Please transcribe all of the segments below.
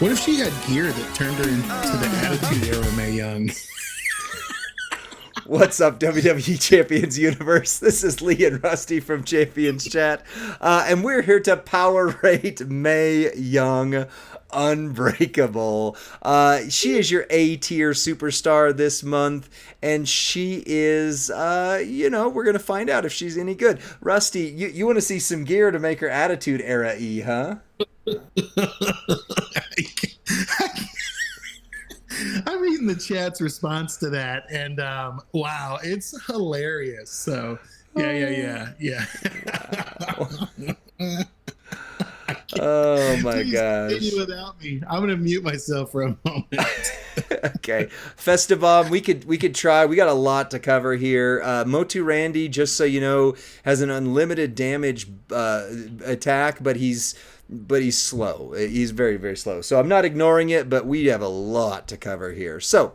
What if she had gear that turned her into the Attitude Era Mae Young? What's up, WWE Champions Universe? This is Lee and Rusty from Champions Chat, and we're here to power rate Mae Young Unbreakable. She is your A-tier superstar this month, and she is, we're going to find out if she's any good. Rusty, you want to see some gear to make her Attitude Era-y, huh? I'm reading the chat's response to that, and wow, it's hilarious. So, yeah. Wow. Oh my gosh! Continue without me. I'm gonna mute myself for a moment. Okay, Festivum, we could try. We got a lot to cover here. Motu Randy, just so you know, has an unlimited damage attack, but he's slow. He's very, very slow. So I'm not ignoring it, but we have a lot to cover here. So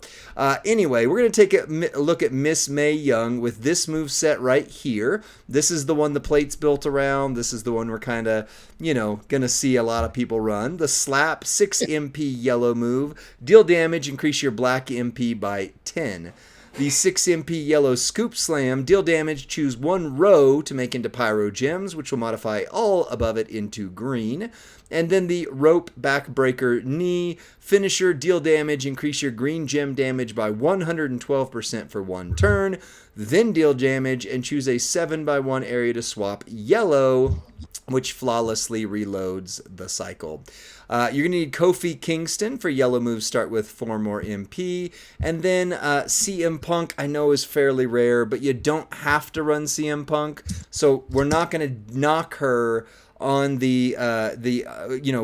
anyway, we're going to take a look at Miss Mae Young with this move set right here. This is the one the plate's built around. This is the one we're kind of, going to see a lot of people run. The Slap 6 MP yellow move. Deal damage, increase your black MP by 10. The 6 MP yellow Scoop Slam, deal damage, choose one row to make into Pyro Gems, which will modify all above it into green. And then the Rope Backbreaker Knee, finisher, deal damage, increase your green gem damage by 112% for one turn. Then deal damage and choose a 7x1 area to swap yellow, which flawlessly reloads the cycle. You're going to need Kofi Kingston for yellow moves, start with 4 more MP. And then CM Punk, I know is fairly rare, but you don't have to run CM Punk. So we're not going to knock her on the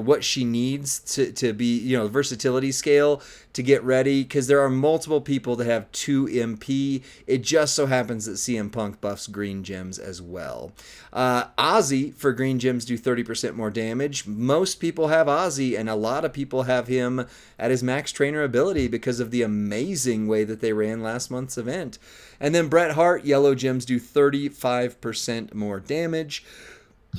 what she needs to be, versatility scale to get ready, because there are multiple people that have 2 MP. It just so happens that CM Punk buffs green gems as well. Ozzy for green gems do 30% more damage. Most people have Ozzy, and a lot of people have him at his max trainer ability because of the amazing way that they ran last month's event. And then Bret Hart, yellow gems do 35% more damage.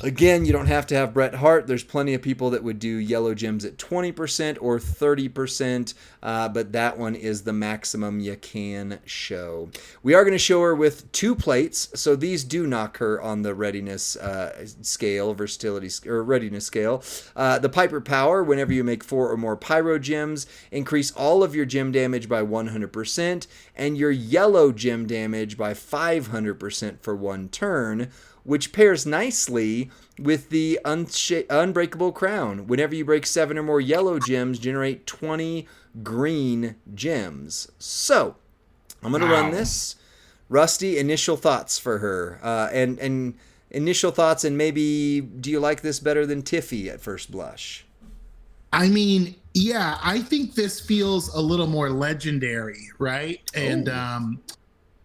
Again, you don't have to have Bret Hart. There's plenty of people that would do yellow gems at 20% or 30%, but that one is the maximum you can show. We are going to show her with 2 plates, so these do knock her on the readiness scale, versatility or readiness scale. The Piper Power, whenever you make 4 or more Pyro Gems, increase all of your gem damage by 100% and your yellow gem damage by 500% for one turn, which pairs nicely with the Unbreakable Crown. Whenever you break 7 or more yellow gems, generate 20 green gems. So, I'm going to run this. Rusty, initial thoughts for her. And initial thoughts, and maybe, do you like this better than Tiffy at first blush? I mean, yeah, I think this feels a little more legendary, right? And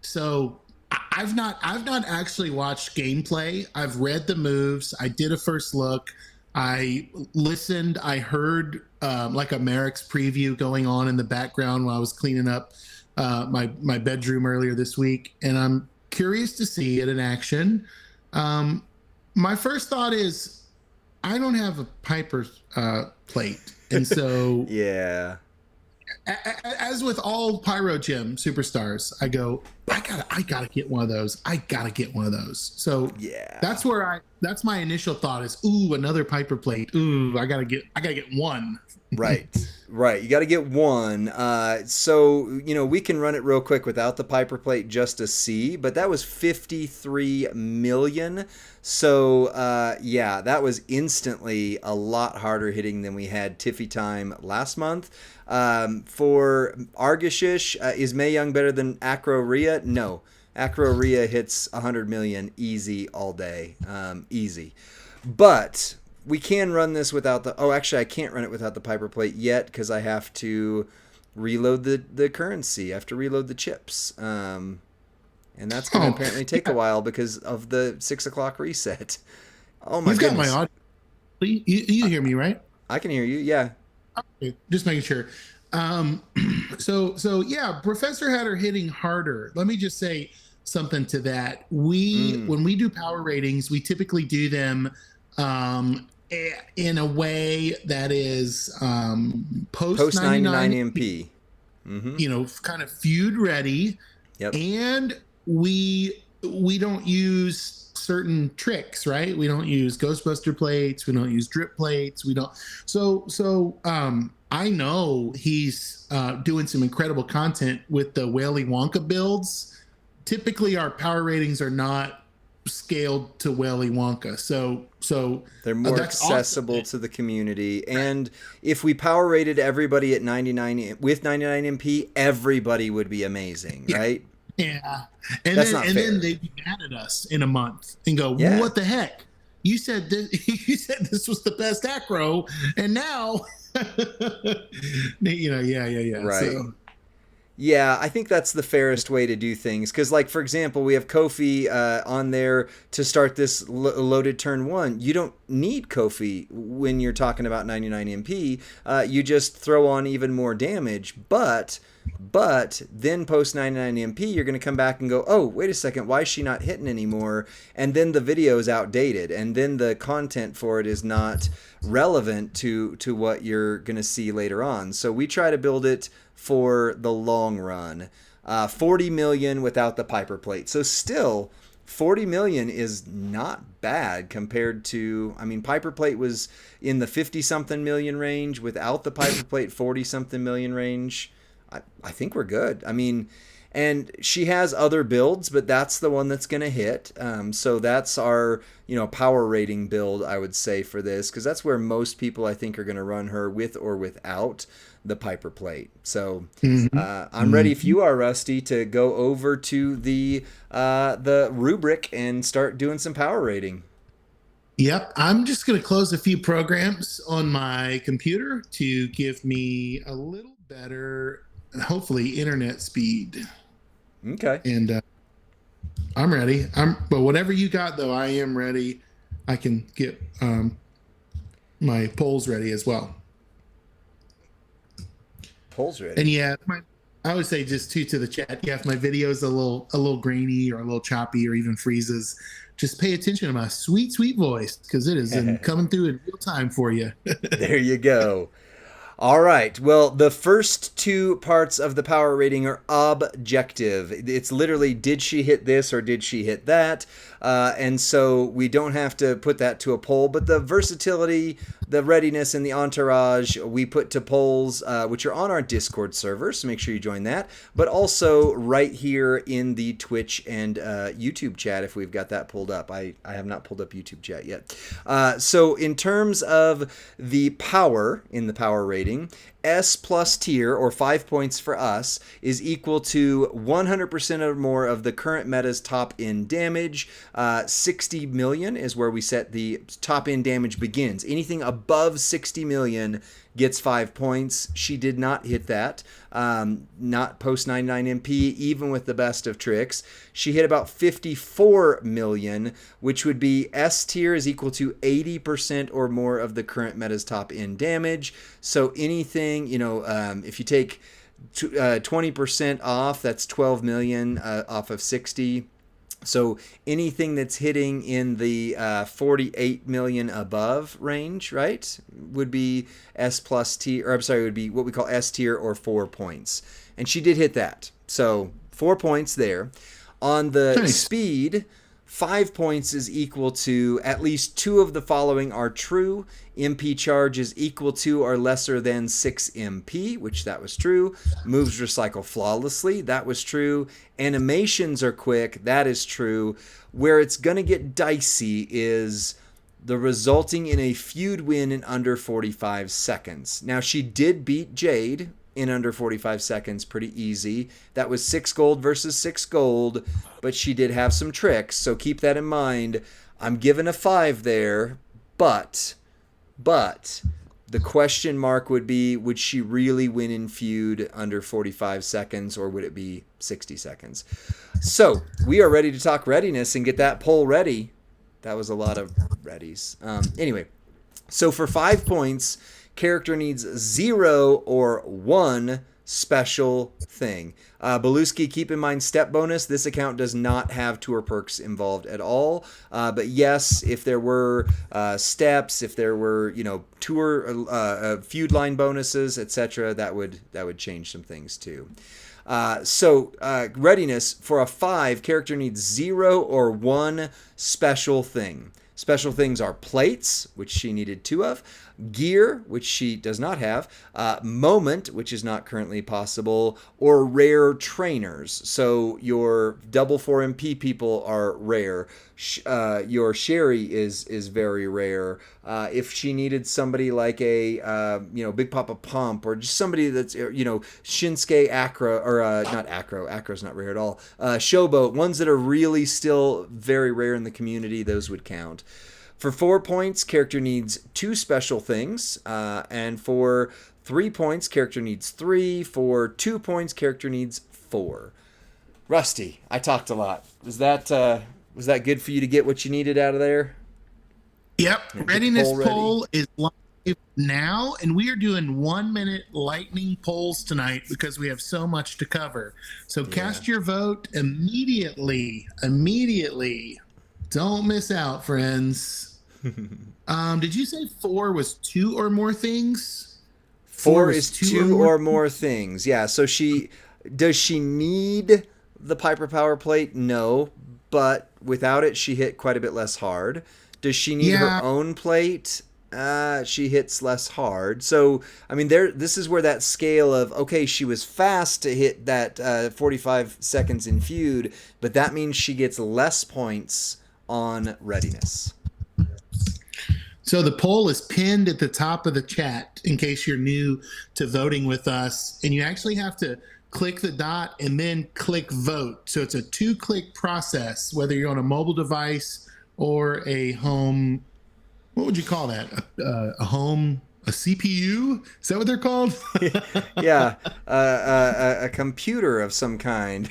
so I've not actually watched gameplay. I've read the moves. I did a first look. I listened. I heard like a Merrick's preview going on in the background while I was cleaning up my bedroom earlier this week, and I'm curious to see it in action. My first thought is I don't have a Piper plate, and so yeah. As with all Pyro Gem superstars, I go, I gotta get one of those. I gotta get one of those. So yeah, that's my initial thought is, ooh, another Piper plate. Ooh, I gotta get one. Right. You got to get one. So, we can run it real quick without the Piper plate just to see, but that was 53 million. So, that was instantly a lot harder hitting than we had Tiffy time last month. For Argishish, is Mae Young better than Acro Rhea? No. Acro Rhea hits 100 million easy all day. Easy. But we can run this without the... Oh, actually, I can't run it without the Piper plate yet because I have to reload the currency. I have to reload the chips. And that's going to apparently take a while because of the 6 o'clock reset. Oh, my goodness. You've got my audio. You hear me, right? I can hear you, yeah. Okay, just making sure. So yeah, Professor had her hitting harder. Let me just say something to that. When we do power ratings, we typically do them in a way that is post Post 99 99, MP. Mm-hmm. kind of feud ready, Yep. and we don't use certain tricks, right? We don't use Ghostbuster plates, we don't use drip plates, we don't. So I know he's doing some incredible content with the Whaley Wonka builds. Typically, our power ratings are not scaled to Whaley Wonka, so They're more that's accessible awesome. to the community. And if we power rated everybody at 99 with 99 MP, everybody would be amazing, Yeah, right? yeah. And That's then not and then fair. they'd be mad at us in a month and go, Yeah. "What the heck? You said this, you said this was the best acro, and now, yeah. Right. So Yeah, I think that's the fairest way to do things. Because, like, for example, we have Kofi on there to start this loaded turn one. You don't need Kofi when you're talking about 99 MP. You just throw on even more damage. But then post 99 MP, you're going to come back and go, oh, wait a second, why is she not hitting anymore? And then the video is outdated. And then the content for it is not relevant to what you're going to see later on. So we try to build it for the long run. 40 million without the Piper plate. So still, 40 million is not bad compared to, I mean, Piper plate was in the 50 something million range. Without the Piper plate, 40 something million range. I think we're good. I mean, and she has other builds, but that's the one that's going to hit. So that's our, power rating build, I would say, for this, because that's where most people, I think, are going to run her with or without the Piper plate. So I'm ready, if you are, Rusty, to go over to the rubric and start doing some power rating. yep, I'm just going to close a few programs on my computer to give me a little better, hopefully, internet speed. Okay. And I'm ready. But whatever you got, though, I am ready. I can get my polls ready as well. Polls ready. And yeah, I would say just to the chat. Yeah, if my video is a little grainy or a little choppy or even freezes, just pay attention to my sweet voice, because it is coming through in real time for you. There you go. All right. Well, the first two parts of the power rating are objective. It's literally, did she hit this or did she hit that? And so we don't have to put that to a poll. But the versatility, the readiness, and the entourage, we put to polls, which are on our Discord server. So make sure you join that. But also right here in the Twitch and YouTube chat, if we've got that pulled up. I have not pulled up YouTube chat yet. So in terms of the power in the power rating, S plus tier, or 5 points for us, is equal to 100% or more of the current meta's top end damage. 60 million is where we set the top end damage begins. Anything above 60 million gets 5 points. She did not hit that. Not post 99 MP, even with the best of tricks. She hit about 54 million, which would be S tier is equal to 80% or more of the current meta's top end damage. So anything, if you take 20% off, that's 12 million off of 60. So anything that's hitting in the 48 million above range, right, would be S plus T, or I'm sorry, would be what we call S tier, or 4 points. And she did hit that. So 4 points there. On the Nice. speed, 5 points is equal to at least two of the following are true. MP charge is equal to or lesser than 6 MP, which that was true. Moves recycle flawlessly, that was true. Animations are quick, that is true. Where it's going to get dicey is the resulting in a feud win in under 45 seconds. Now, she did beat Jade in under 45 seconds pretty easy. That was 6 gold versus 6 gold, but she did have some tricks, so keep that in mind. I'm giving a 5 there, but the question mark would be, would she really win in feud under 45 seconds, or would it be 60 seconds? So we are ready to talk readiness and get that poll ready. That was a lot of readies. Anyway, so for 5 points, character needs 0 or 1 special thing. Belusky, keep in mind, step bonus. This account does not have tour perks involved at all. But yes, if there were steps, if there were tour feud line bonuses, etc., that would change some things too. Readiness for a 5, character needs 0 or 1 special thing. Special things are plates, which she needed 2 of, gear, which she does not have, moment, which is not currently possible, or rare trainers. So your double 4MP people are rare. Your Sherry is very rare. If she needed somebody like a Big Papa Pump, or just somebody that's Shinsuke Acro, or not Acro. Acro's not rare at all. Showboat, ones that are really still very rare in the community, those would count. For 4 points, character needs 2 special things, and for 3 points, character needs 3. For 2 points, character needs 4. Rusty, I talked a lot. Was that good for you to get what you needed out of there? Yep. Readiness Poll is live now, and we are doing 1-minute lightning polls tonight because we have so much to cover. So cast your vote immediately. Don't miss out, friends. Did you say 4 was 2 or more things? 4 is 2 or more things. Yeah. So does she need the Piper Power Plate? No, but without it, she hit quite a bit less hard. Does she need her own plate? She hits less hard. So, I mean, this is where that scale of, okay, she was fast to hit that 45 seconds in feud, but that means she gets less points on readiness. So the poll is pinned at the top of the chat in case you're new to voting with us. And you actually have to click the dot and then click vote. So it's a 2-click process, whether you're on a mobile device or a home. What would you call that? A CPU? Is that what they're called? Yeah. A computer of some kind.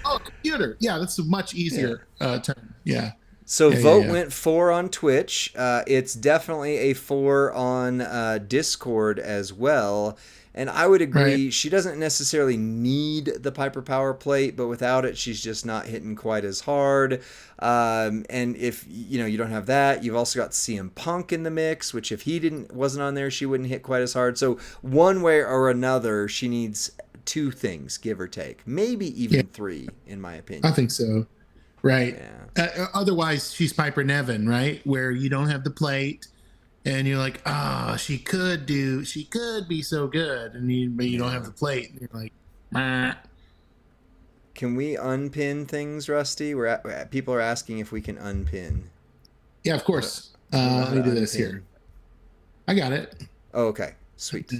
Oh, computer. Yeah, that's a much easier term. Yeah. So vote went 4 on Twitch. It's definitely a 4 on Discord as well. And I would agree, she doesn't necessarily need the Piper Power Plate, but without it, she's just not hitting quite as hard. And if you don't have that, you've also got CM Punk in the mix, which if he wasn't on there, she wouldn't hit quite as hard. So one way or another, she needs 2 things, give or take, maybe even 3, in my opinion. I think so. Right. Yeah. Otherwise, she's Piper Nevin, right? Where you don't have the plate, and you're like, she could be so good, but you don't have the plate, and you're like, Meh. Can we unpin things, Rusty? People are asking if we can unpin. Yeah, of course. Let me do this here. I got it. Oh, okay. Sweet.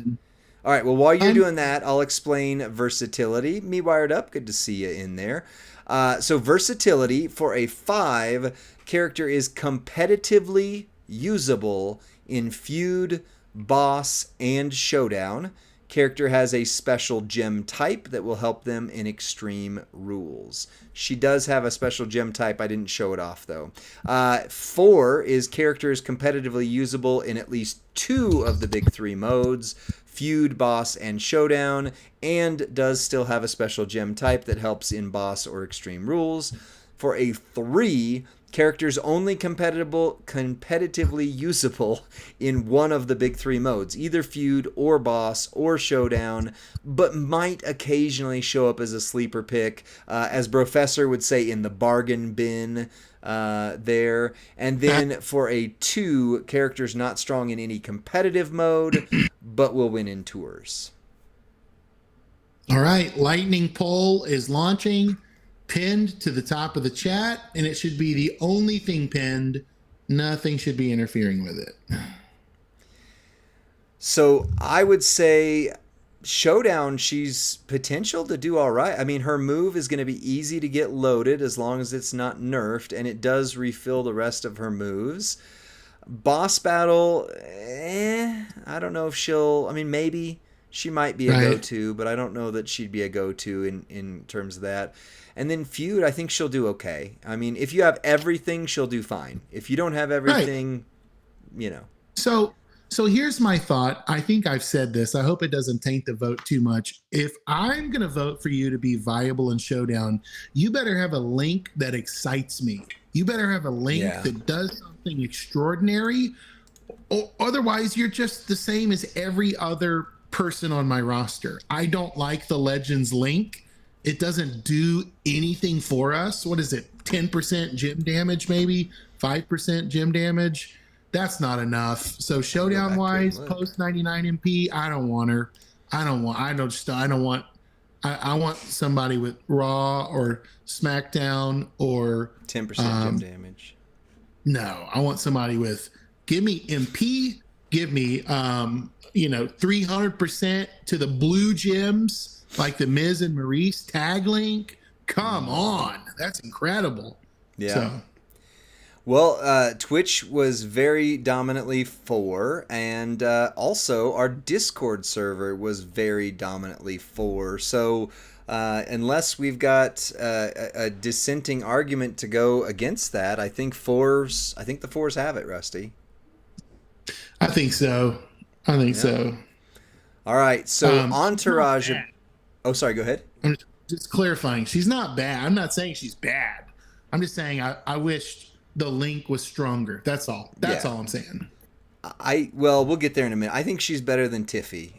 All right. Well, while you're doing that, I'll explain versatility. Me wired up. Good to see you in there. So versatility for a 5, character is competitively usable in feud, boss, and showdown. Character has a special gem type that will help them in extreme rules. She does have a special gem type. I didn't show it off though. 4 is character is competitively usable in at least 2 of the big 3 modes. Feud, boss, and showdown, and does still have a special gem type that helps in boss or extreme rules. For a 3, characters only competitively usable in one of the big 3 modes, either feud or boss or showdown, but might occasionally show up as a sleeper pick, as Professor would say, in the bargain bin. There. And then for a 2, characters not strong in any competitive mode, but will win in tours. All right. Lightning Poll is launching, pinned to the top of the chat, and it should be the only thing pinned. Nothing should be interfering with it. So I would say showdown, she's potential to do all right. I mean, her move is going to be easy to get loaded as long as it's not nerfed, and it does refill the rest of her moves. Boss battle, I don't know if she'll, I mean, maybe she might be a go-to, but I don't know that she'd be a go-to in terms of that. And then feud, I think she'll do okay. I mean, if you have everything, she'll do fine. If you don't have everything, So So here's my thought. I think I've said this. I hope it doesn't taint the vote too much. If I'm going to vote for you to be viable in Showdown, you better have a link that excites me. You better have a link Yeah. that does something extraordinary. Or otherwise, you're just the same as every other person on my roster. I don't like the Legends link. It doesn't do anything for us. What is it? 10% gym damage, maybe 5% gym damage. That's not enough. So showdown wise, post 99 MP, I don't want her. I don't want. I want somebody with Raw or SmackDown or 10% gym damage. No, I want somebody with. Give me MP. Give me 300% to the blue gyms like the Miz and Maurice tag link. Come on, that's incredible. Yeah. So. Well, Twitch was very dominantly 4, and also our Discord server was very dominantly 4. So unless we've got a dissenting argument to go against that, I think the 4s have it, Rusty. I think so. So. All right, so Entourage. Oh, sorry, go ahead. I'm just clarifying. She's not bad. I'm not saying she's bad. I'm just saying I wish the link was stronger. That's all. That's all I'm saying. We'll get there in a minute. I think she's better than Tiffy.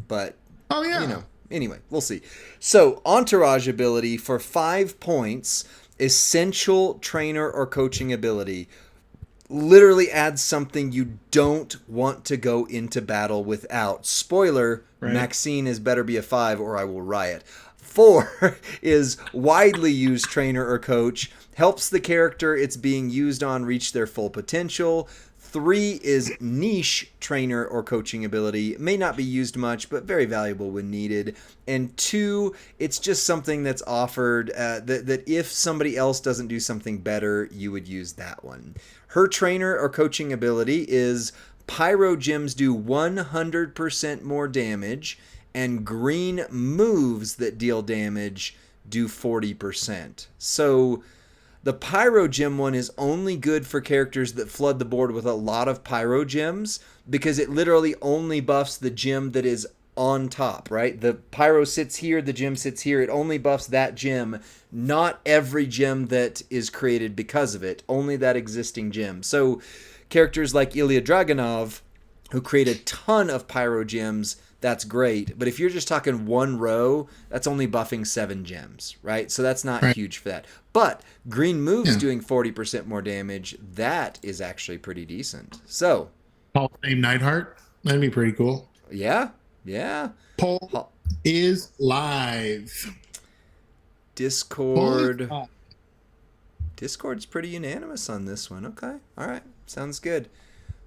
But oh yeah. Anyway, we'll see. So, Entourage ability for 5 points, essential trainer or coaching ability. Literally adds something you don't want to go into battle without. Spoiler, right. Maxine is better be a 5 or I will riot. 4 is widely used trainer or coach. Helps the character it's being used on reach their full potential. 3 is niche trainer or coaching ability. May not be used much, but very valuable when needed. And 2, it's just something that's offered that if somebody else doesn't do something better, you would use that one. Her trainer or coaching ability is Pyro Gems do 100% more damage, and green moves that deal damage do 40%. So the Pyro Gem one is only good for characters that flood the board with a lot of Pyro Gems, because it literally only buffs the gem that is on top, right? The Pyro sits here, the gem sits here. It only buffs that gem, not every gem that is created because of it, only that existing gem. So characters like Ilya Dragunov, who create a ton of Pyro Gems, that's great. But if you're just talking one row, that's only buffing 7 gems, right? So that's not huge for that. But green moves doing 40% more damage, that is actually pretty decent. So Hall of Fame Nightheart, that'd be pretty cool. Yeah. Poll is live. Discord. Discord's pretty unanimous on this one. Okay. All right. Sounds good.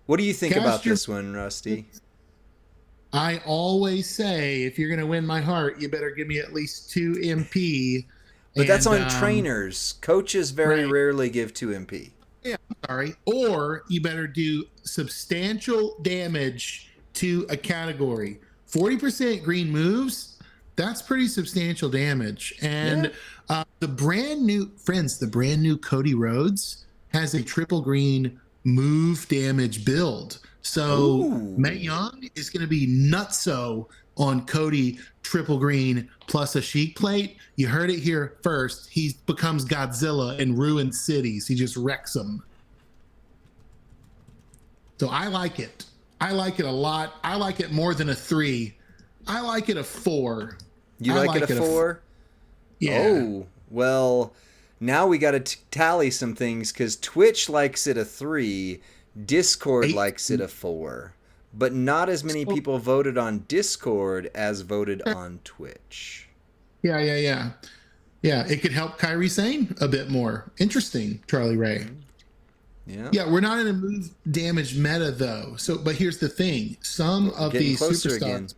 What do you think about this one, Rusty? I always say, if you're going to win my heart, you better give me at least 2 MP. But that's on trainers. Coaches very rarely give 2 MP. Yeah, I'm sorry. Or you better do substantial damage to a category. 40% green moves, that's pretty substantial damage. And the brand new Cody Rhodes has a triple green move damage build. So Mae Young is going to be nutso on Cody triple green plus a Sheik plate. You heard it here first. He becomes Godzilla and ruins cities. He just wrecks them. So I like it. I like it a lot. I like it more than a 3. I like it a 4. You like it a 4? Yeah. Oh, well, now we got to tally some things, because Twitch likes it a 3. Discord likes it a 4, but not as many people voted on Discord as voted on Twitch. Yeah. It could help Kairi Sane a bit more. Interesting, Charlie Ray. Yeah, we're not in a move damage meta though. So, but here's the thing: some of these superstars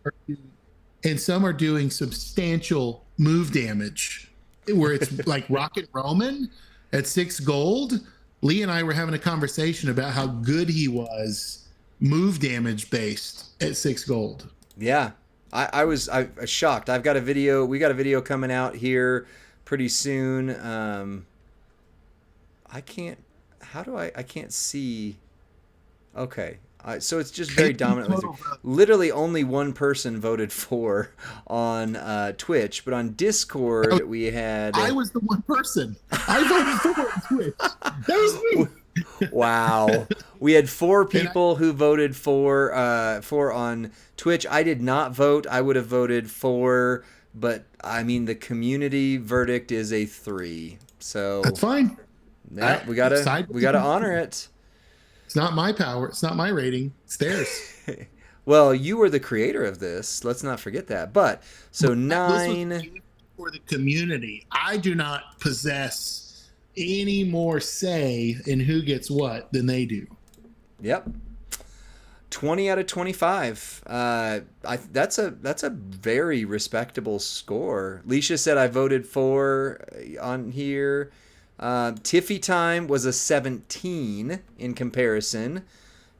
and some are doing substantial move damage, where it's like Rocket Roman at 6 gold. Lee and I were having a conversation about how good he was move damage based at 6 gold. Yeah. I was shocked. We got a video coming out here pretty soon. I can't see. Okay. So it's just very dominantly. Literally only one person voted for on Twitch, but on Discord we had. I was the one person. I voted for on Twitch. That was me. Wow. We had 4 people who voted for on Twitch. I did not vote. I would have voted for, but I mean the community verdict is a 3. So that's fine. Yeah, we gotta honor it. It's not my power. It's not my rating. It's theirs. Well, you were the creator of this. Let's not forget that. But so 9 this was for the community. I do not possess any more say in who gets what than they do. Yep. 20 out of 25. That's a very respectable score. Leisha said I voted for on here. Tiffy time was a 17 in comparison.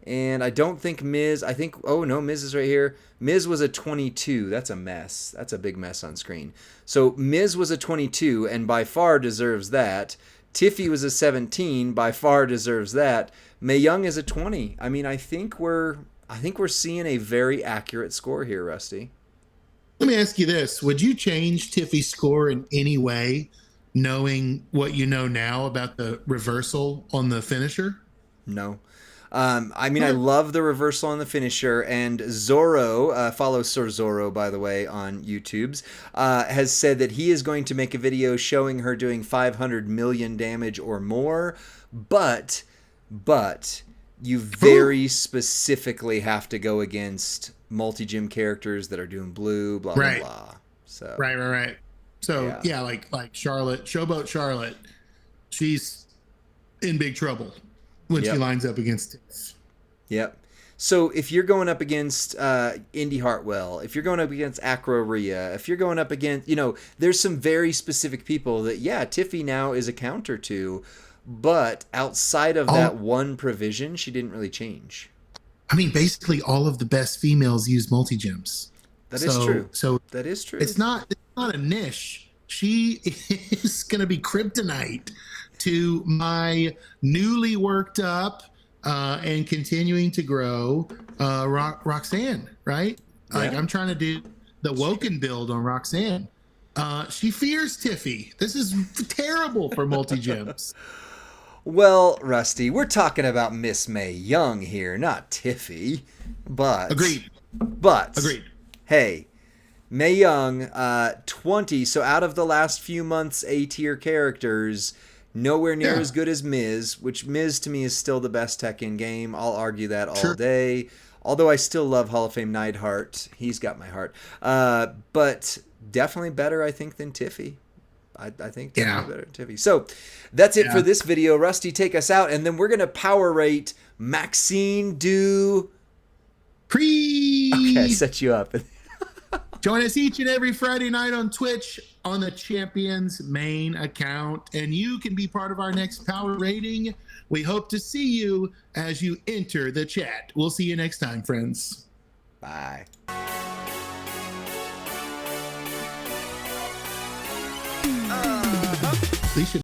And I don't think Miz, Miz is right here. Miz was a 22. That's a mess. That's a big mess on screen. So Miz was a 22 and by far deserves that. Tiffy was a 17, by far deserves that. Mae Young is a 20. I mean, I think we're seeing a very accurate score here, Rusty. Let me ask you this. Would you change Tiffy's score in any way, knowing what you know now about the reversal on the finisher? No. I mean, I love the reversal on the finisher, and Zorro, follow Sir Zorro, by the way, on YouTube's, has said that he is going to make a video showing her doing 500 million damage or more, but you very specifically have to go against multi-gym characters that are doing blue, blah, blah, blah. So Right. So, yeah, like Charlotte, Showboat Charlotte, she's in big trouble when she lines up against Tiff. Yep. So if you're going up against Indy Hartwell, if you're going up against Acro Rhea, if you're going up against, there's some very specific people that, Tiffy now is a counter to, but outside of that one provision, she didn't really change. I mean, basically all of the best females use multi-gyms. That is true. So that is true. It's not a niche. She is going to be kryptonite to my newly worked up and continuing to grow Roxanne, right? Yeah. Like I'm trying to do the Woken build on Roxanne. She fears Tiffy. This is terrible for multi-gyms. Well, Rusty, we're talking about Miss Mae Young here, not Tiffy. But Agreed. Hey, Mae Young, 20. So out of the last few months A-tier characters, nowhere near as good as Miz, which Miz to me is still the best tech in game. I'll argue that all day. Although I still love Hall of Fame Nightheart. He's got my heart. But definitely better, I think, than Tiffy. I think definitely better than Tiffy. So that's it for this video. Rusty, take us out, and then we're going to power rate Maxine Du. Okay, I set you up. Join us each and every Friday night on Twitch on the Champions main account, and you can be part of our next power rating. We hope to see you as you enter the chat. We'll see you next time, friends. Bye. They should